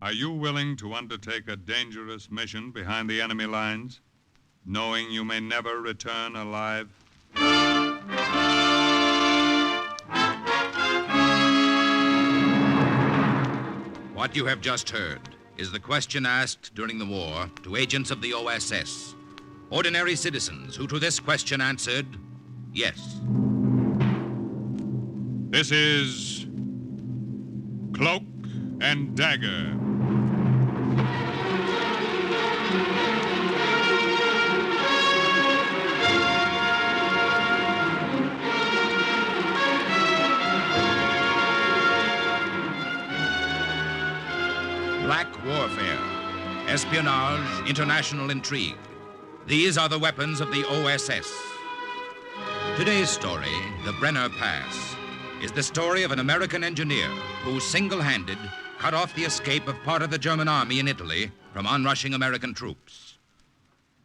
Are you willing to undertake a dangerous mission behind the enemy lines, knowing you may never return alive? What you have just heard is the question asked during the war to agents of the OSS, ordinary citizens who to this question answered, yes. This is Cloak and Dagger. Black warfare, espionage, international intrigue. These are the weapons of the OSS. Today's story, the Brenner Pass, is the story of an American engineer who single-handed cut off the escape of part of the German army in Italy from onrushing American troops.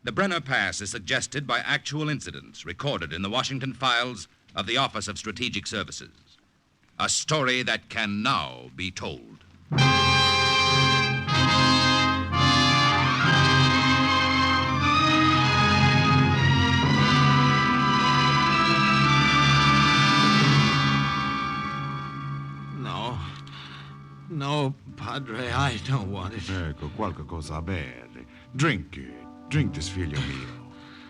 The Brenner Pass is suggested by actual incidents recorded in the Washington files of the Office of Strategic Services. A story that can now be told. No, Padre, I don't want it. Ecco, qualche cosa a bere. Drink it. Drink this, figlio mio.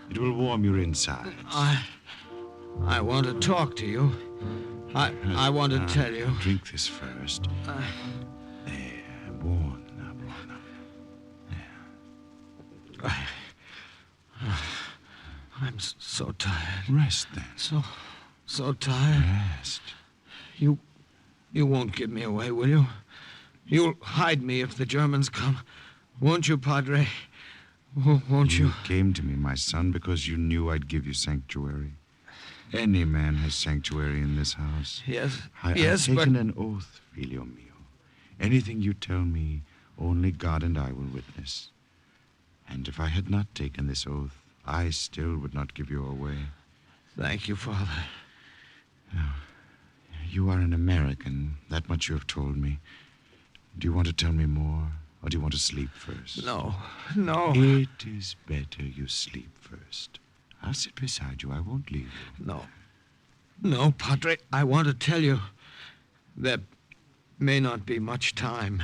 It will warm your insides. I want to talk to you. I want to tell you. Drink this first. There, buona, buona. I'm so tired. Rest then. So tired. Rest. You won't give me away, will you? You'll hide me if the Germans come. Won't you, Padre? Won't you? You came to me, my son, because you knew I'd give you sanctuary. Any man has sanctuary in this house. Yes, I've taken an oath, figlio mio. Anything you tell me, only God and I will witness. And if I had not taken this oath, I still would not give you away. Thank you, Father. Now, you are an American. That much you have told me. Do you want to tell me more, or do you want to sleep first? No. It is better you sleep first. I'll sit beside you. I won't leave you. No, Padre. I want to tell you there may not be much time.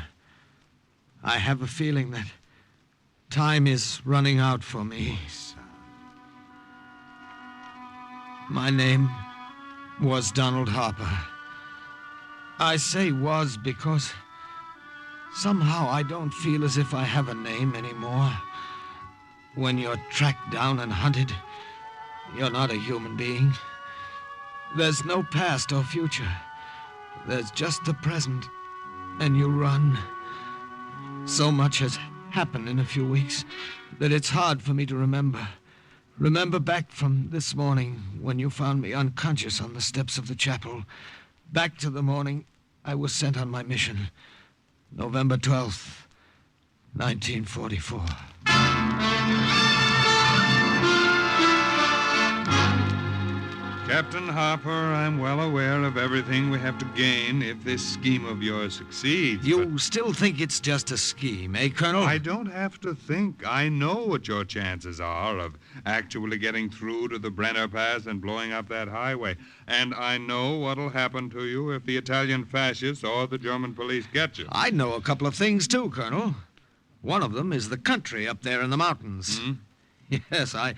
I have a feeling that time is running out for me. Son. My name was Donald Harper. I say was because somehow I don't feel as if I have a name anymore. When you're tracked down and hunted, you're not a human being. There's no past or future. There's just the present, and you run. So much has happened in a few weeks that it's hard for me to remember. Remember back from this morning when you found me unconscious on the steps of the chapel. Back to the morning I was sent on my mission. November 12th, 1944. Captain Harper, I'm well aware of everything we have to gain if this scheme of yours succeeds. You still think it's just a scheme, eh, Colonel? I don't have to think. I know what your chances are of actually getting through to the Brenner Pass and blowing up that highway. And I know what'll happen to you if the Italian fascists or the German police get you. I know a couple of things, too, Colonel. One of them is the country up there in the mountains. Hmm? Yes, I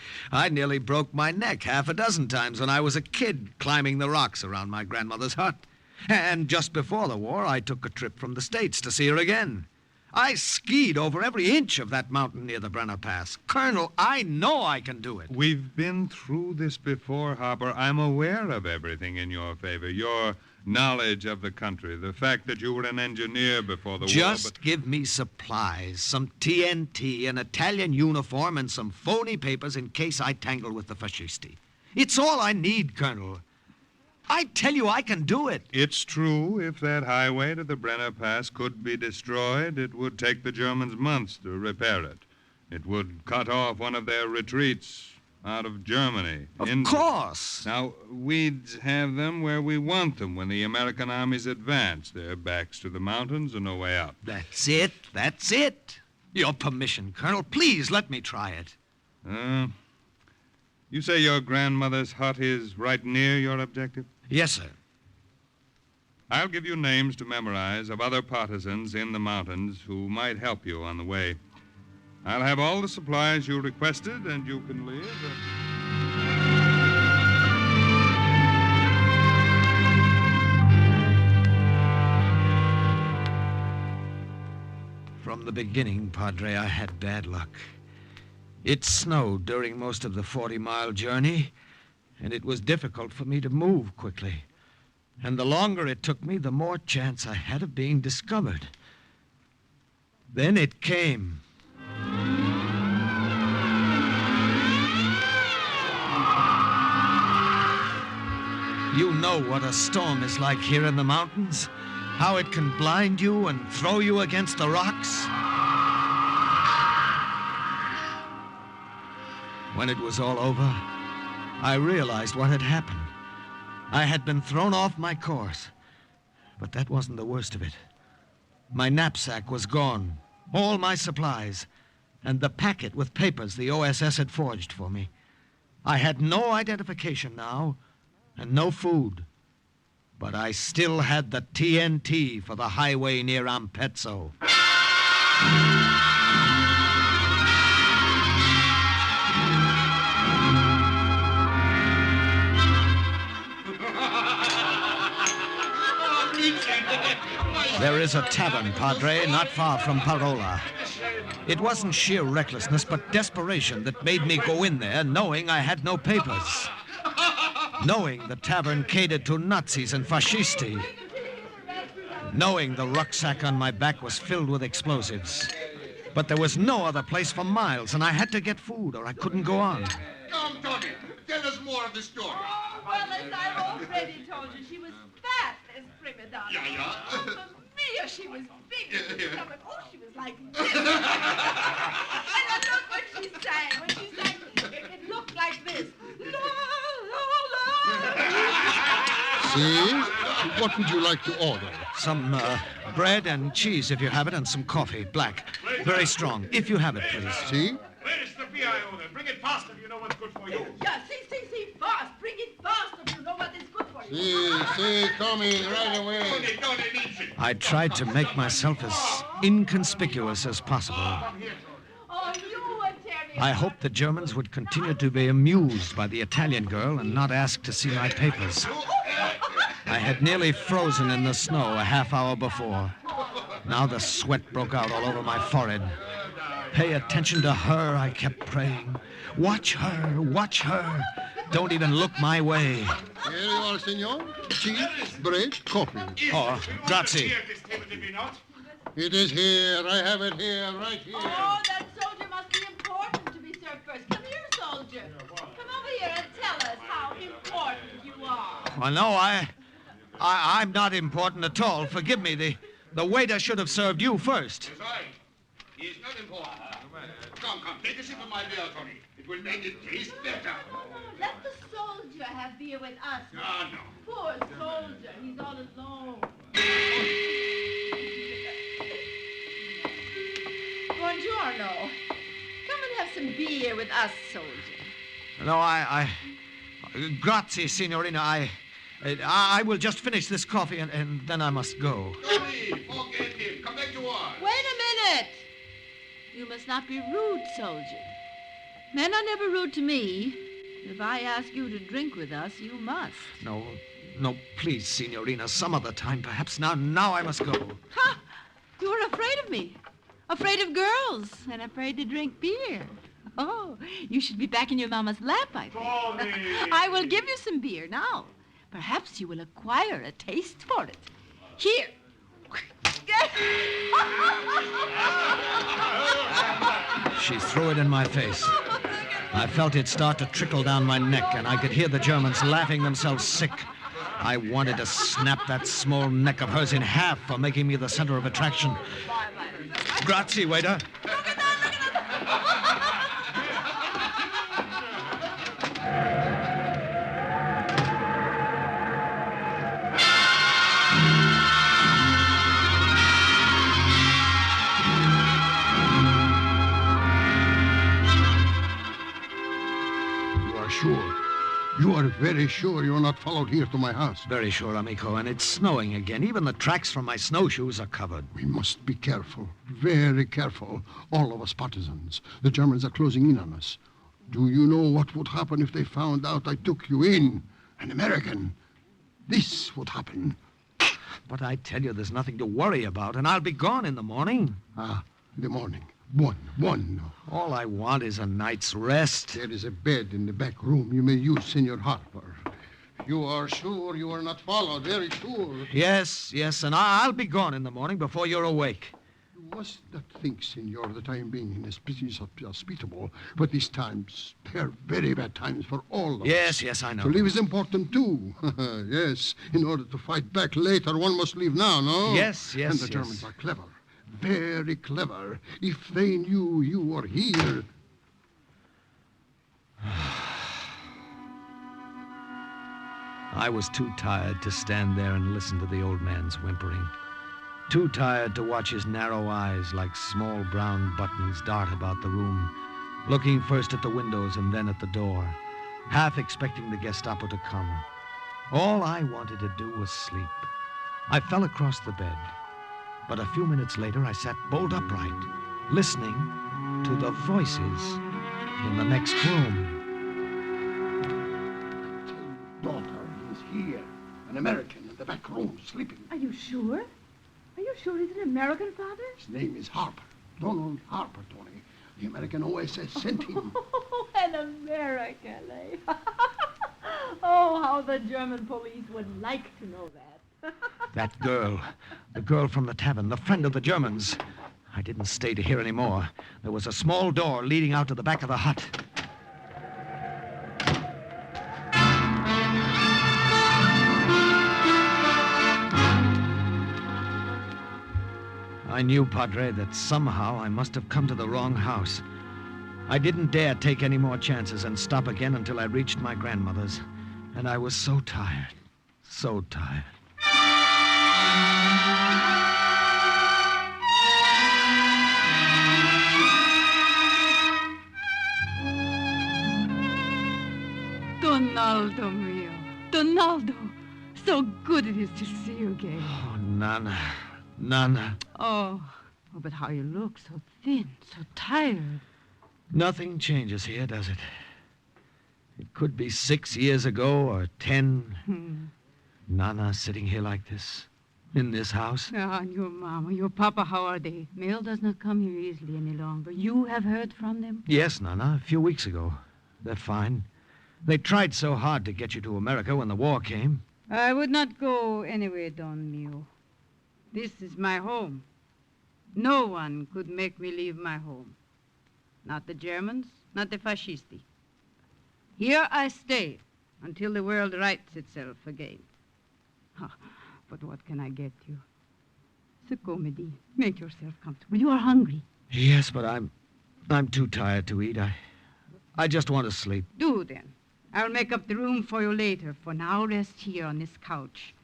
nearly broke my neck half a dozen times when I was a kid climbing the rocks around my grandmother's hut. And just before the war, I took a trip from the States to see her again. I skied over every inch of that mountain near the Brenner Pass. Colonel, I know I can do it. We've been through this before, Harper. I'm aware of everything in your favor. Your knowledge of the country, the fact that you were an engineer before the war. Just give me supplies, some TNT, an Italian uniform, and some phony papers in case I tangle with the fascisti. It's all I need, Colonel. I tell you, I can do it. It's true, if that highway to the Brenner Pass could be destroyed, it would take the Germans months to repair it. It would cut off one of their retreats. out of Germany. Of course. Now, we'd have them where we want them when the American armies advance. Their backs to the mountains and no way out. That's it. That's it. Your permission, Colonel. Please let me try it. You say your grandmother's hut is right near your objective? Yes, sir. I'll give you names to memorize of other partisans in the mountains who might help you on the way. I'll have all the supplies you requested, and you can leave. From the beginning, Padre, I had bad luck. It snowed during most of the 40-mile journey, and it was difficult for me to move quickly. And the longer it took me, the more chance I had of being discovered. Then it came. You know what a storm is like here in the mountains, how it can blind you and throw you against the rocks. When it was all over, I realized what had happened. I had been thrown off my course, but that wasn't the worst of it. My knapsack was gone, all my supplies, and the packet with papers the OSS had forged for me. I had no identification now, and no food. But I still had the TNT for the highway near Ampezzo. There is a tavern, Padre, not far from Parola. It wasn't sheer recklessness, but desperation that made me go in there knowing I had no papers. Knowing the tavern catered to Nazis and fascisti. Knowing the rucksack on my back was filled with explosives. But there was no other place for miles, and I had to get food or I couldn't go on. Come, Tony, tell us more of the story. Oh, well, as I've already told you, she was fat as prima donna. Yeah. Oh, Mamma Mia, she was big as a stomach. Oh, she was like this. And look what she sang. When she sang, it looked like this. La, la, la. See? What would you like to order? Some bread and cheese, if you have it, and some coffee, black. Very strong, if you have it, please. See? Where is the beer I ordered? Bring it fast if you know what's good for you. Yeah, see, fast. Bring it fast if you know what is good for you. See, coming right away. Tony needs it. I tried to make myself as inconspicuous as possible. Oh, you Italian. I hoped the Germans would continue to be amused by the Italian girl and not ask to see my papers. I had nearly frozen in the snow a half hour before. Now the sweat broke out all over my forehead. Pay attention to her, I kept praying. Watch her, watch her. Don't even look my way. Here you are, senor. Cheese, bread, coffee. Oh, grazie. Here at this table, did we not? It is here. I have it here, right here. Oh, that soldier must be important to be served first. Come here, soldier. Come over here and tell us how important you are. Well, no, I'm not important at all. Forgive me. The waiter should have served you first. That's right. He is not important. Come, take a sip of my beer, Tony. It will make it taste better. Oh, no, let the soldier have beer with us. No. Poor soldier, he's all alone. Buongiorno. Come and have some beer with us, soldier. No, grazie, signorina. I will just finish this coffee and then I must go. Tony, forget him. Come back to work. Wait a minute. You must not be rude, soldier. Men are never rude to me. If I ask you to drink with us, you must. No, please, signorina. Some other time, perhaps. Now I must go. Ha! You are afraid of me. Afraid of girls and afraid to drink beer. Oh, you should be back in your mama's lap, I think. Tony! I will give you some beer now. Perhaps you will acquire a taste for it. Here. She threw it in my face. I felt it start to trickle down my neck, and I could hear the Germans laughing themselves sick. I wanted to snap that small neck of hers in half for making me the center of attraction. Grazie, waiter. very sure you're not followed here to my house? Very sure, amico, and it's snowing again. Even the tracks from my snowshoes are covered. We must be careful, very careful, all of us partisans. The Germans are closing in on us. Do you know what would happen if they found out I took you in? An American. This would happen. But I tell you, there's nothing to worry about, and I'll be gone in the morning. Ah, in the morning. One. All I want is a night's rest. There is a bed in the back room you may use, Senor Harper. You are sure you are not followed, very sure. Yes, and I'll be gone in the morning before you're awake. You must not think, Senor, that I am being inhospitable, but these times, they're very bad times for all of us. Yes, I know. To live is important, too. Yes, in order to fight back later, one must leave now, no? Yes. And the Germans are clever. Very clever. If they knew you were here... I was too tired to stand there and listen to the old man's whimpering. Too tired to watch his narrow eyes like small brown buttons dart about the room, looking first at the windows and then at the door, half expecting the Gestapo to come. All I wanted to do was sleep. I fell across the bed. But a few minutes later, I sat bolt upright, listening to the voices in the next room. Daughter is here. An American in the back room, sleeping. Are you sure? Are you sure he's an American, Father? His name is Harper. Donald Harper, Tony. The American OSS sent him. Oh, an American, eh? Oh, how the German police would like to know that. That girl, the girl from the tavern, the friend of the Germans. I didn't stay to hear any more. There was a small door leading out to the back of the hut. I knew, Padre, that somehow I must have come to the wrong house. I didn't dare take any more chances and stop again until I reached my grandmother's. And I was so tired, so tired. Donaldo mio. Donaldo. So good it is to see you again. Oh, Nana. Oh, but how you look. So thin, so tired. Nothing changes here, does it? It could be 6 years ago or 10. Nana sitting here like this, in this house. Ah, and your mama, your papa, how are they? Mail does not come here easily any longer. You have heard from them? Yes, Nana, a few weeks ago. They're fine. They tried so hard to get you to America when the war came. I would not go anywhere, Don Mio. This is my home. No one could make me leave my home. Not the Germans, not the fascisti. Here I stay until the world rights itself again. But what can I get you? Comedy. Make yourself comfortable. You are hungry. Yes, but I'm too tired to eat. I just want to sleep. Do then. I'll make up the room for you later. For now, rest here on this couch.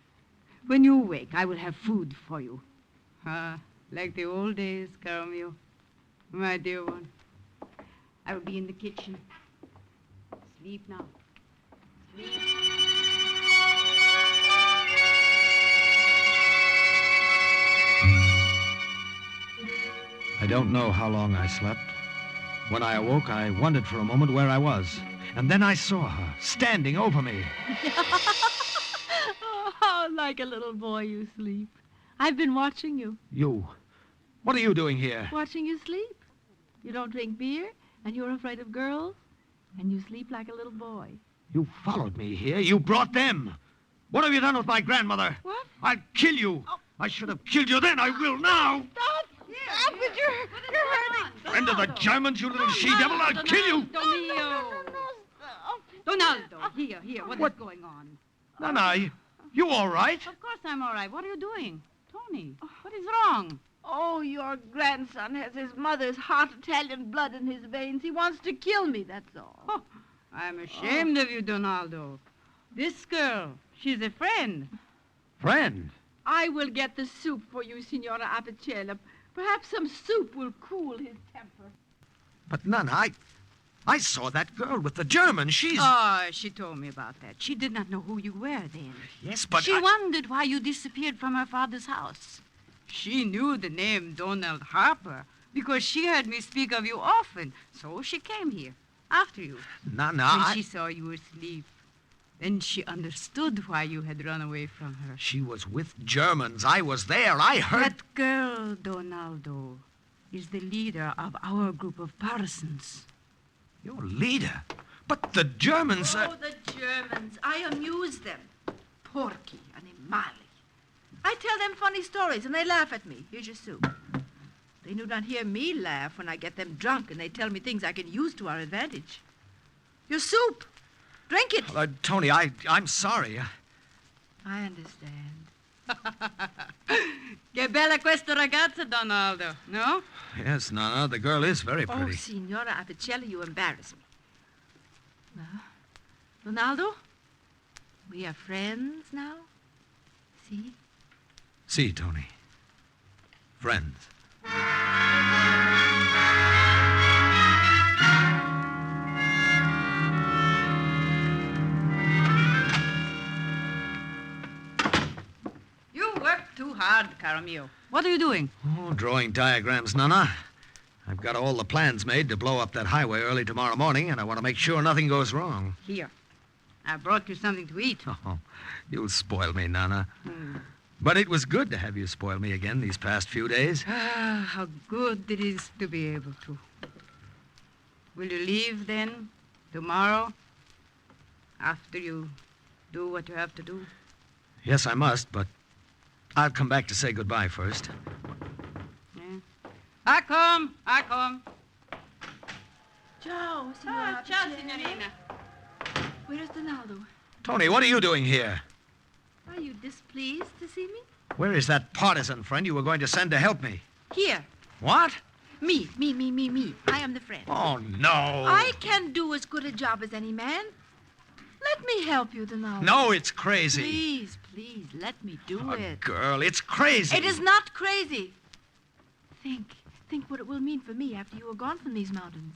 When you wake, I will have food for you. Like the old days, caro mio. My dear one. I will be in the kitchen. Sleep now. Sleep. I don't know how long I slept. When I awoke, I wondered for a moment where I was. And then I saw her, standing over me. Oh, how like a little boy you sleep. I've been watching you. You? What are you doing here? Watching you sleep. You don't drink beer, and you're afraid of girls, and you sleep like a little boy. You followed me here. You brought them. What have you done with my grandmother? What? I'll kill you. Oh. I should have killed you then. I will now. Stop! Stop it! You're hurting. Friend of the Germans, you little she-devil. I'll kill you. Donaldo, here. What is going on? Nana, you all right? Of course I'm all right. What are you doing? Tony, what is wrong? Oh, your grandson has his mother's hot Italian blood in his veins. He wants to kill me, that's all. Oh, I'm ashamed of you, Donaldo. This girl, she's a friend. Friend? I will get the soup for you, Signora Apicella. Perhaps some soup will cool his temper. But, Nana, I saw that girl with the German. She's... Oh, she told me about that. She did not know who you were then. Yes, but She wondered why you disappeared from her father's house. She knew the name Donald Harper because she heard me speak of you often. So she came here after you. Nana, When she saw you asleep, then she understood why you had run away from her. She was with Germans. I was there. I heard... That girl, Donaldo, is the leader of our group of partisans. Your leader? But the Germans... Oh, the Germans. I amuse them. Porky, animali. I tell them funny stories, and they laugh at me. Here's your soup. They do not hear me laugh when I get them drunk, and they tell me things I can use to our advantage. Your soup. Drink it. Tony, I'm sorry. I understand. Che bella questa ragazza, Donaldo, no? Yes, Nana, the girl is very Oh, pretty. Signora Apicelli, you embarrass me. Now, Ronaldo, we are friends now? See? See, Tony. Friends. You work too hard, caro mio. What are you doing? Oh, drawing diagrams, Nana. I've got all the plans made to blow up that highway early tomorrow morning, and I want to make sure nothing goes wrong. Here. I brought you something to eat. Oh, you'll spoil me, Nana. But it was good to have you spoil me again these past few days. Ah, how good it is to be able to. Will you leave then, tomorrow, after you do what you have to do? Yes, I must, but I'll come back to say goodbye first. Yeah. I come. Ciao, Signora Ciao, Apicelli. signorina. Where's Donaldo? Tony, what are you doing here? Are you displeased to see me? Where is that partisan friend you were going to send to help me? Here. What? Me. I am the friend. Oh, no. I can do as good a job as any man. Let me help you, Donaldo. No, it's crazy. Please, let me do Oh, it. girl, it's crazy. It is not crazy. Think what it will mean for me after you are gone from these mountains.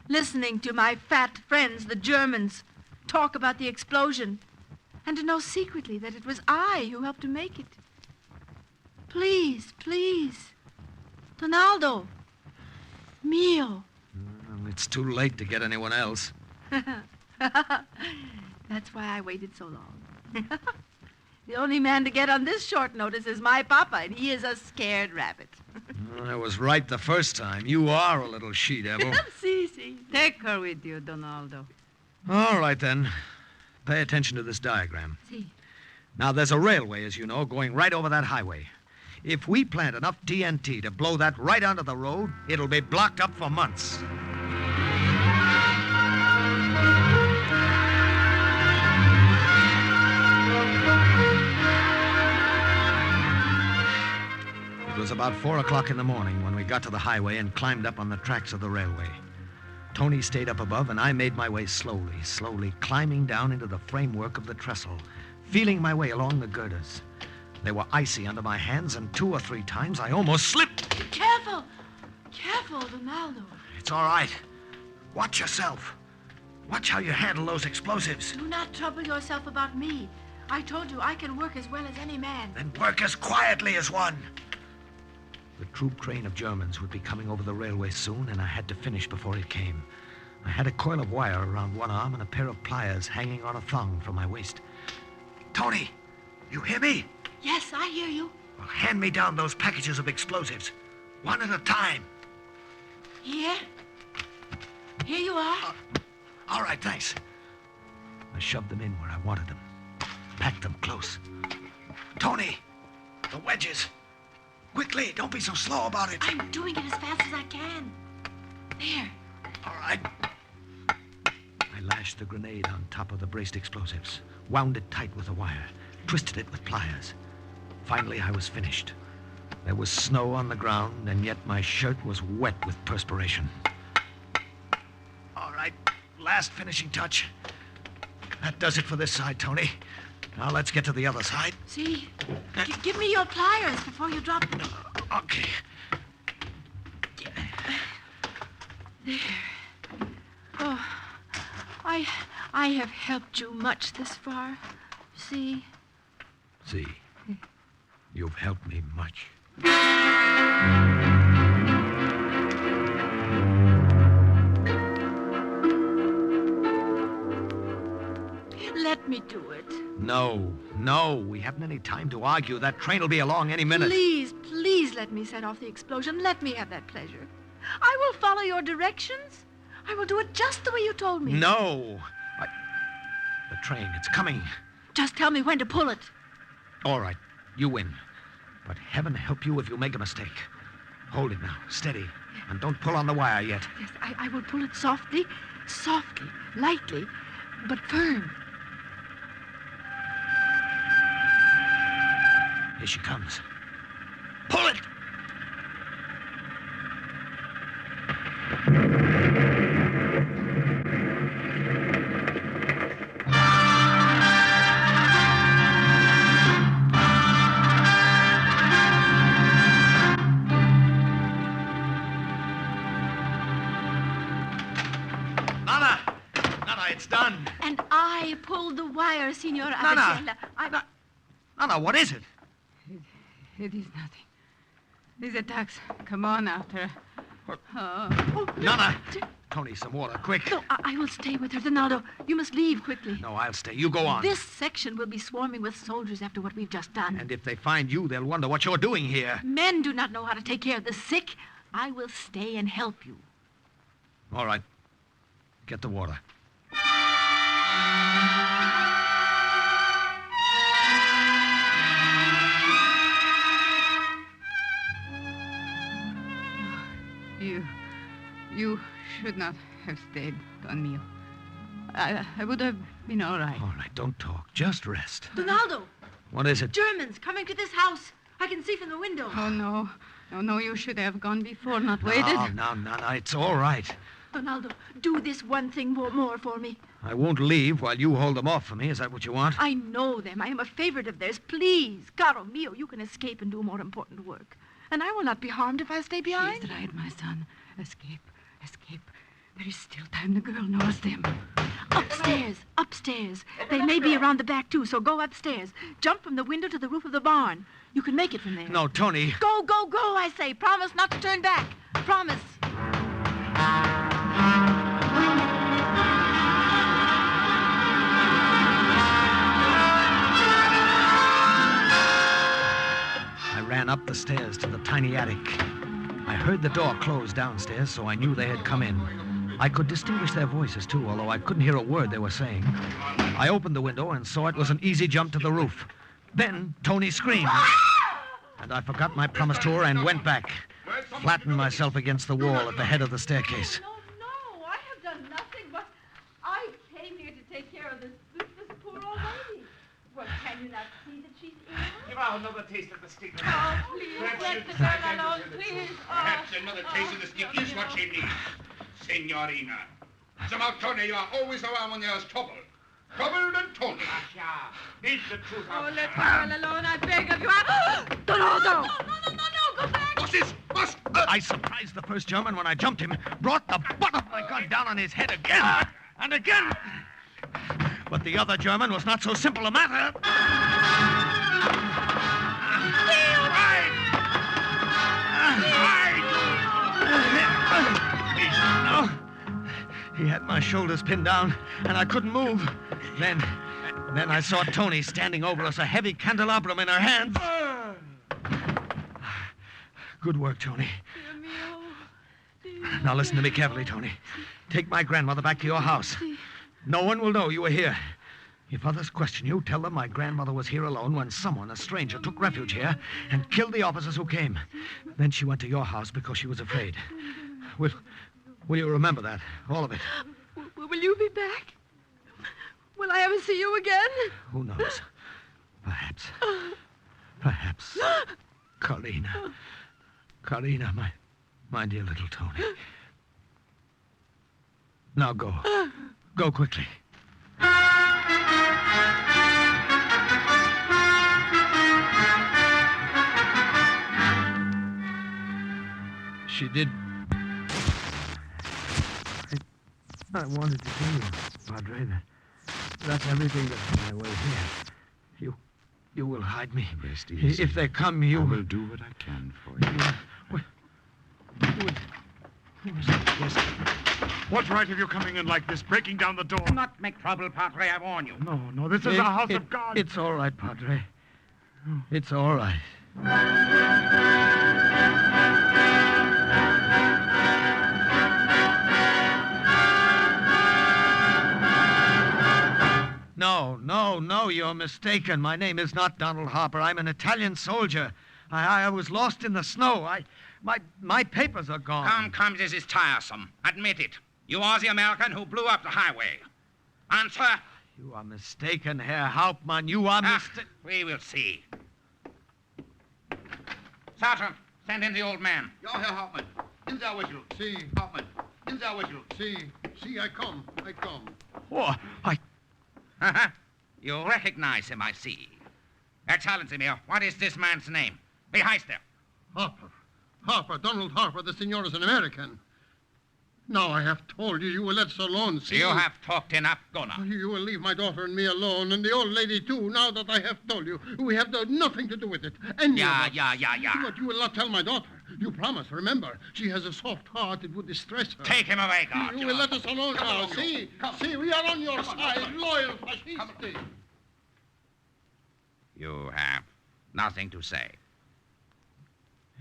Listening to my fat friends, the Germans, talk about the explosion, and to know secretly that it was I who helped to make it. Please. Donaldo. Mio. Well, it's too late to get anyone else. That's why I waited so long. The only man to get on this short notice is my papa, and he is a scared rabbit. I was right the first time. You are a little she-devil. See. Take her with you, Donaldo. All right, then. Pay attention to this diagram. See. Now, there's a railway, as you know, going right over that highway. If we plant enough TNT to blow that right onto the road, it'll be blocked up for months. It was about 4 o'clock in the morning when we got to the highway and climbed up on the tracks of the railway. Tony stayed up above, and I made my way slowly climbing down into the framework of the trestle, feeling my way along the girders. They were icy under my hands, and 2 or 3 times I almost slipped. Careful, Donaldo. It's all right. Watch yourself. Watch how you handle those explosives. Do not trouble yourself about me. I told you I can work as well as any man. Then work as quietly as one. The troop train of Germans would be coming over the railway soon, and I had to finish before it came. I had a coil of wire around one arm and a pair of pliers hanging on a thong from my waist. Tony, you hear me? Yes, I hear you. Well, hand me down those packages of explosives, one at a time. Here you are. All right, thanks. I shoved them in where I wanted them, packed them close. Tony, the wedges. Quickly, don't be so slow about it. I'm doing it as fast as I can. There. All right. I lashed the grenade on top of the braced explosives, wound it tight with a wire, twisted it with pliers. Finally, I was finished. There was snow on the ground, and yet my shirt was wet with perspiration. All right, last finishing touch. That does it for this side, Tony. Now let's get to the other side. See? Give me your pliers before you drop them. Okay. There. I have helped you much this far. See? See, you've helped me much. Let me do it. No, we haven't any time to argue. That train will be along any minute. Please let me set off the explosion. Let me have that pleasure. I will follow your directions. I will do it just the way you told me. No. The train, it's coming. Just tell me when to pull it. All right, you win. But heaven help you if you make a mistake. Hold it now, steady. And don't pull on the wire yet. Yes, I will pull it softly, lightly, but firm. Here she comes. Pull it! Nana, it's done. And I pulled the wire, Signora Nana! Abigella. Nana, what is it? It is nothing. These attacks come on after. Nana! Tony, some water, quick. No, I will stay with her, Donaldo. You must leave quickly. No, I'll stay. You go on. This section will be swarming with soldiers after what we've just done. And if they find you, they'll wonder what you're doing here. Men do not know how to take care of the sick. I will stay and help you. All right. Get the water. You should not have stayed, Don Mio. I would have been all right. All right, don't talk. Just rest. Donaldo! What is it? Germans coming to this house. I can see from the window. Oh, no. No, you should have gone before, not waited. No, it's all right. Donaldo, do this one thing more for me. I won't leave while you hold them off for me. Is that what you want? I know them. I am a favorite of theirs. Please, caro mio, you can escape and do more important work. And I will not be harmed if I stay behind. She's right, my son. Escape. There is still time. The girl knows them. Upstairs. They may be around the back, too, so go upstairs. Jump from the window to the roof of the barn. You can make it from there. No, Tony. Go, I say. Promise not to turn back. Promise. I ran up the stairs to the tiny attic. I heard the door close downstairs, so I knew they had come in. I could distinguish their voices, too, although I couldn't hear a word they were saying. I opened the window and saw it was an easy jump to the roof. Then Tony screamed. And I forgot my promise to her and went back, flattened myself against the wall at the head of the staircase. No, I have done nothing, but I came here to take care of this poor old lady. Well, can you not see that she's ill? Give her another taste of the stick. Oh, please, let the girl alone, please. Perhaps another taste of the stick is what she needs, Signorina. Somehow, Tony, you are always around when there's trouble. Trouble and Tony. Need the truth out. Oh, let the girl alone, I beg of you. Donaldo! No, go back. What's this? I surprised the first German when I jumped him, brought the butt of my gun down on his head again and again. But the other German was not so simple a matter. No. He had my shoulders pinned down, and I couldn't move. Then I saw Tony standing over us, a heavy candelabrum in her hands. Good work, Tony. Now listen to me carefully, Tony. Take my grandmother back to your house. No one will know you were here. If others question you, tell them my grandmother was here alone when someone, a stranger, took refuge here and killed the officers who came. Then she went to your house because she was afraid. Will you remember that? All of it? Will you be back? Will I ever see you again? Who knows? Perhaps. Perhaps. Carlina, my dear little Tony. Now go. Go quickly. She did. I wanted to tell you, Padre, That's everything that's my way here. You will hide me. Rest easy. If they come, you... I will do what I can for you. What's right of you coming in like this, breaking down the door? Do not make trouble, Padre, I warn you. No, this is a house of God. It's all right, Padre. It's all right. No, you're mistaken. My name is not Donald Harper. I'm an Italian soldier. I was lost in the snow. My papers are gone. Come, this is tiresome. Admit it. You are the American who blew up the highway. Answer. You are mistaken, Herr Hauptmann. You are mistaken. We will see. Sergeant, send in the old man. Ja, Herr Hauptmann. In der whistle. See, Hauptmann, in der whistle. see, I come. Oh, You recognize him, I see. Excellency, Mayor, what is this man's name? Wie heißt er? Harper, Donald Harper, the senor is an American. Now I have told you, you will let us alone, see? You have talked enough, Gunnar. You will leave my daughter and me alone, and the old lady, too, now that I have told you. We have done nothing to do with it. Yeah. But you will not tell my daughter. You promise, remember. She has a soft heart. It would distress her. Take him away, guard. You will let us alone now, see? See, we are on your side, loyal fascisti. You have nothing to say.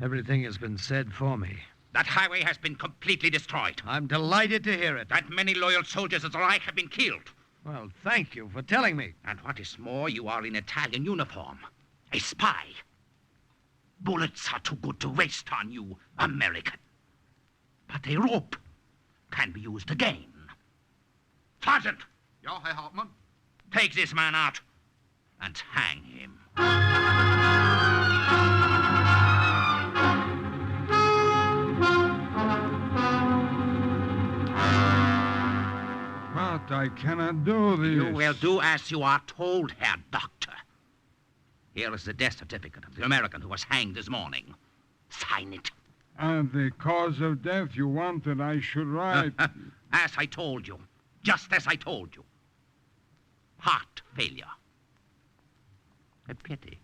everything has been said for me. That highway has been completely destroyed. I'm delighted to hear it. That many loyal soldiers of the Reich have been killed. Well, thank you for telling me. And what is more, you are in Italian uniform. A spy. Bullets are too good to waste on you, American. But a rope can be used again. Sergeant! Ja, Herr Hauptmann. Take this man out and hang him. But I cannot do this. You will do as you are told, Herr Doctor. Here is the death certificate of the American who was hanged this morning. Sign it. And the cause of death you want that I should write. As I told you. Just as I told you. Heart failure. A pity.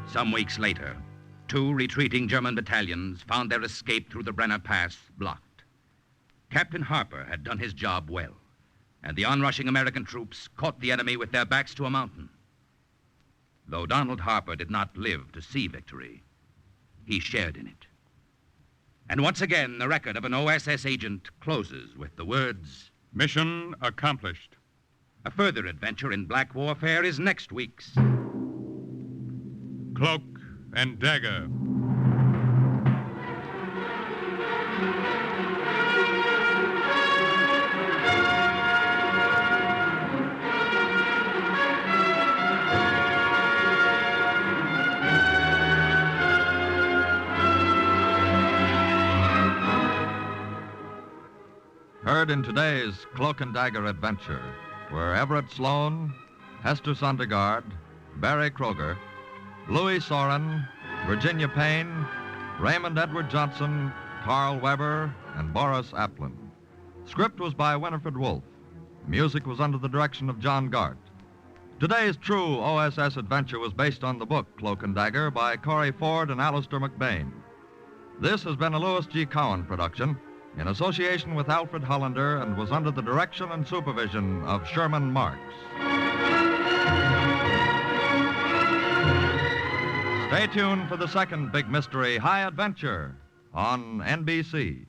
Some weeks later, 2 retreating German battalions found their escape through the Brenner Pass blocked. Captain Harper had done his job well, and the onrushing American troops caught the enemy with their backs to a mountain. Though Donald Harper did not live to see victory, he shared in it. And once again, the record of an OSS agent closes with the words, Mission accomplished. a further adventure in black warfare is next week's Cloak and Dagger. Heard in today's Cloak and Dagger adventure were Everett Sloan, Hester Sondergaard, Barry Kroger, Louis Soren, Virginia Payne, Raymond Edward Johnson, Carl Weber, and Boris Aplin. Script was by Winifred Wolfe. Music was under the direction of John Gart. Today's true OSS adventure was based on the book Cloak and Dagger by Corey Ford and Alistair McBain. This has been a Louis G. Cowan production in association with Alfred Hollander and was under the direction and supervision of Sherman Marks. Stay tuned for the second big mystery, High Adventure, on NBC.